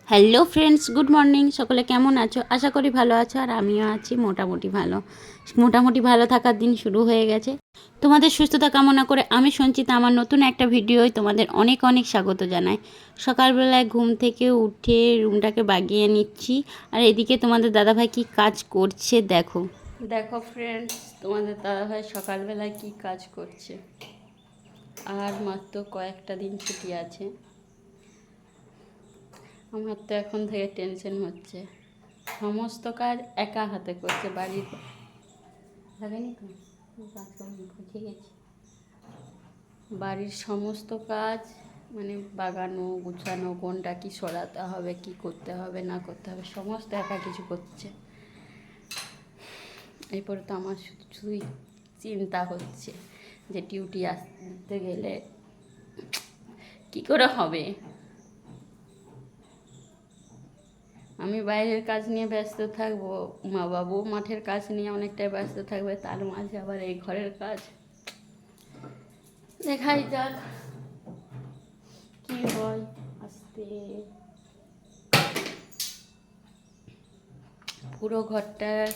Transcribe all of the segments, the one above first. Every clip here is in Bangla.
Hello friends, good morning. সকলে কেমন আছো? আশা করি ভালো আছো, আর আমিও আছি মোটামুটি ভালো থাকার দিন শুরু হয়ে গেছে। তোমাদের সুস্থতা কামনা করে আমি সঞ্চিতা আমার নতুন একটা ভিডিওয় তোমাদের অনেক অনেক স্বাগত জানাই। সকালবেলায় ঘুম থেকে উঠে রুমটাকে বাগিয়ে নিচ্ছি, আর এদিকে তোমাদের দাদাভাই কি কাজ করছে দেখো। দেখো ফ্রেন্ডস, তোমাদের দাদাভাই সকালবেলায় কি কাজ করছে। আর মাত্র কয়েকটা দিন ছুটি আছে। আমার তো এখন থেকে টেনশন হচ্ছে। সমস্ত কাজ একা হাতে করছে বাড়ির। লাগাইনি তো, বুঝে গেছি। বাড়ির সমস্ত কাজ মানে বাগানো, গুছানো, কোনটা কি সরাতে হবে, কি করতে হবে না করতে হবে, সমস্ত একা কিছু করছে। এরপরে তো আমার শুধুই চিন্তা হচ্ছে যে ডিউটি আসতে গেলে কি করে হবে। আমি বাইরের কাজ নিয়ে ব্যস্ত থাকবো, মা বাবু মাঠের কাজ নিয়ে অনেকটাই ব্যস্ত থাকবে, তার মাঝে আবার এই ঘরের কাজ। দেখাই যাক কি হয়। আস্তে পুরো ঘরটার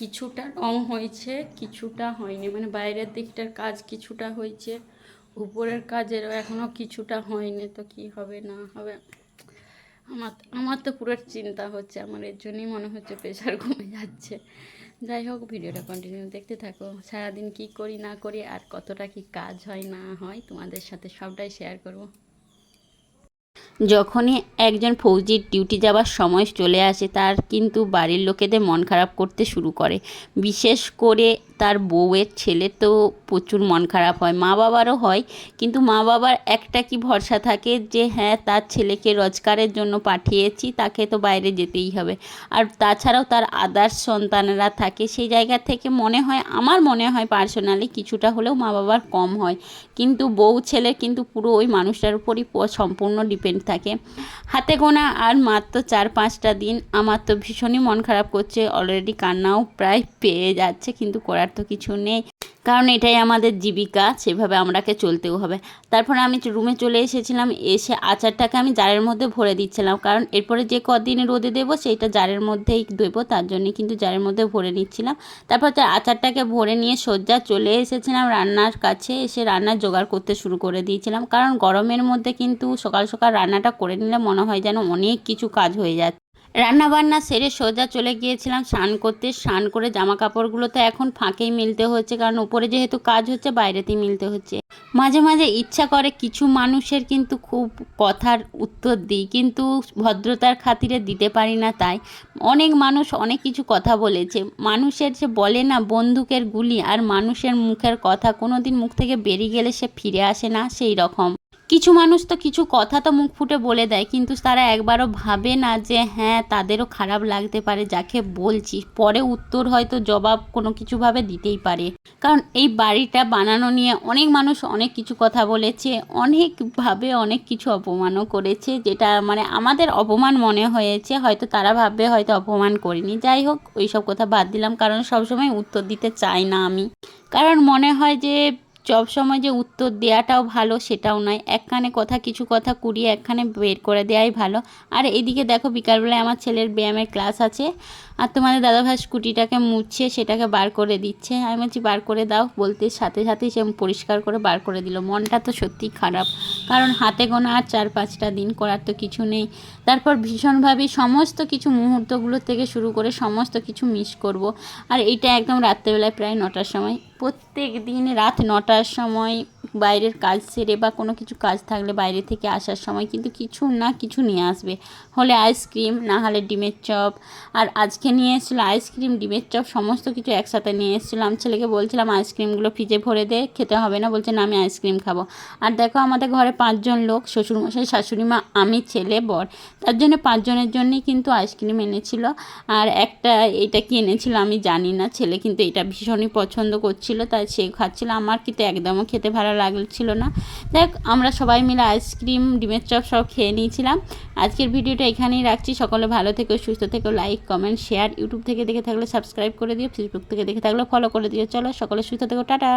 কিছুটা রং হয়েছে, কিছুটা হয়নি, মানে বাইরের দিকটার কাজ কিছুটা হয়েছে, উপরের কাজেরও এখনও কিছুটা হয়নি। তো কি হবে না হবে, আমার তো পুরো চিন্তা হচ্ছে। আমার এর জন্যই মনে হচ্ছে প্রেশার কমে যাচ্ছে। যাই হোক, ভিডিওটা কন্টিনিউ দেখতে থাকো। সারাদিন কি করি না করি আর কতটা কি কাজ হয় না হয় তোমাদের সাথে সবটাই শেয়ার করব। যখনই একজন ফৌজির ডিউটি যাওয়ার সময় চলে আসে, তার কিন্তু বাড়ির লোকেদের মন খারাপ করতে শুরু করে। বিশেষ করে তার বউয়ের ছেলে তো প্রচুর মন খারাপ হয়, মা বাবারও হয়। কিন্তু মা বাবার একটা কি ভরসা থাকে যে হ্যাঁ, তার ছেলেকে রোজগারের জন্য পাঠিয়েছি, তাকে তো বাইরে যেতেই হবে। আর তাছাড়াও তার আদার্স সন্তানেরা থাকে, সেই জায়গা থেকে মনে হয়, আমার মনে হয় পার্সোনালি কিছুটা হলেও মা বাবার কম হয়। কিন্তু বউ ছেলে কিন্তু পুরো ওই মানুষটার উপরই সম্পূর্ণ ডিপেন্ড থাকে। হাতে গোনা আর মাত্র 4-5টা দিন। আমার তো ভীষণই মন খারাপ করছে, অলরেডি কান্নাও প্রায় পেয়ে যাচ্ছে, কিন্তু করার তো কিছু নেই, কারণ এটাই আমাদের জীবিকা, সেভাবে আমরাকে চলতেও হবে। তারপরে আমি রুমে চলে এসেছিলাম, এসে আচারটাকে আমি জারের মধ্যে ভরে দিচ্ছিলাম, কারণ এরপরে যে কদিন রোদে দেবো সেইটা জারের মধ্যেই দেবো, তার জন্যে কিন্তু জারের মধ্যে ভরে নিচ্ছিলাম। তারপর আচারটাকে ভরে নিয়ে সজ্জা চলে এসেছিলাম রান্নার কাছে, এসে রান্নার জোগাড় করতে শুরু করে দিয়েছিলাম, কারণ গরমের মধ্যে কিন্তু সকাল সকাল রান্নাটা করে নিলে মনে হয় যেন অনেক কিছু কাজ হয়ে যাচ্ছে। রান্নাবান্না সেরে সোজা চলে গিয়েছিলাম স্নান করতে। স্নান করে জামা কাপড়গুলো তো এখন ফাঁকেই মিলতে হচ্ছে, কারণ উপরে যেহেতু কাজ হচ্ছে বাইরেতেই মিলতে হচ্ছে। মাঝে মাঝে ইচ্ছা করে কিছু মানুষের কিন্তু খুব কথার উত্তর দিই, কিন্তু ভদ্রতার খাতিরে দিতে পারি না। তাই অনেক মানুষ অনেক কিছু কথা বলেছে। মানুষের যে বলে না বন্দুকের গুলি, আর মানুষের মুখের কথা কোনো দিন মুখ থেকে বেরিয়ে গেলে সে ফিরে আসে না, সেই রকম কিছু মানুষ তো কিছু কথা তো মুখ ফুটে বলে দেয়, কিন্তু তারা একবারও ভাবে না যে হ্যাঁ, তাদেরও খারাপ লাগতে পারে যাকে বলছি, পরে উত্তর হয়তো জবাব কোনো কিছুভাবে দিতেই পারে। কারণ এই বাড়িটা বানানো নিয়ে অনেক মানুষ অনেক কিছু কথা বলেছে, অনেকভাবে অনেক কিছু অপমানও করেছে, যেটা মানে আমাদের অপমান মনে হয়েছে, হয়তো তারা ভাববে হয়তো অপমান করিনি। যাই হোক, ওই সব কথা বাদ দিলাম, কারণ সবসময় উত্তর দিতে চাই না আমি, কারণ মনে হয় যে সব সময় যে উত্তর দেওয়াটাও ভালো সেটাও নয়, একখানে কথা কিছু কথা কুড়িয়ে একখানে বের করে দেওয়াই ভালো। আর এদিকে দেখো, বিকালবেলায় আমার ছেলের ব্যায়ামের ক্লাস আছে, আর তোমাদের দাদাভাই স্কুটিটাকে মুছছে, সেটাকে বার করে দিচ্ছে। আমি বলছি বার করে দাও, বলতে সাথে সাথেই সে পরিষ্কার করে বার করে দিল। মনটা তো সত্যিই খারাপ, কারণ হাতে গোনা আর 4-5টা দিন, করার তো কিছু নেই। তারপর ভীষণভাবে সমস্ত কিছু মুহূর্তগুলো থেকে শুরু করে সমস্ত কিছু মিস করব। আর এইটা একদম রাত্রেবেলায় প্রায় 9টার সময়, প্রত্যেক দিন রাত 9টার সময় বাইরের কাজ সেরে বা কোনো কিছু কাজ থাকলে বাইরে থেকে আসার সময় কিন্তু কিছু না কিছু নিয়ে আসবে, হলে আইসক্রিম, না হলে ডিমের চপ। আর আজকে নিয়ে এসেছিলো আইসক্রিম, ডিমের চপ, সমস্ত কিছু একসাথে নিয়ে এসেছিলো। আমি ছেলেকে বলছিলাম আইসক্রিমগুলো ফ্রিজে ভরে দে, খেতে হবে না, বলছে না আমি আইসক্রিম খাবো। আর দেখো, আমাদের ঘরে 5জন লোক, শ্বশুরমশাই, শাশুড়িমা, আমি, ছেলে, বর, তার জন্য 5জনের জন্যই কিন্তু আইসক্রিম এনেছিল। আর একটা এটা কি এনেছিল আমি জানি না, ছেলে কিন্তু এটা ভীষণই পছন্দ করছিল, তাই সে খাচ্ছিল, আমার কিন্তু একদমও খেতে ভালো লাগছিল না। দেখ, আমরা সবাই মিলে আইসক্রিম, ডিমের চপ সব খেয়ে নিয়েছিলাম। আজকের ভিডিওটা এখানেই রাখছি। সকলে ভালো থেকো, সুস্থ থেকো, লাইক, কমেন্ট, শেয়ার। ইউটিউব থেকে দেখে থাকলে সাবস্ক্রাইব করে দিও, ফেসবুক থেকে দেখে থাকলে ফলো করে দিও। চলো, সকলে সুস্থ থেকো, টাটা।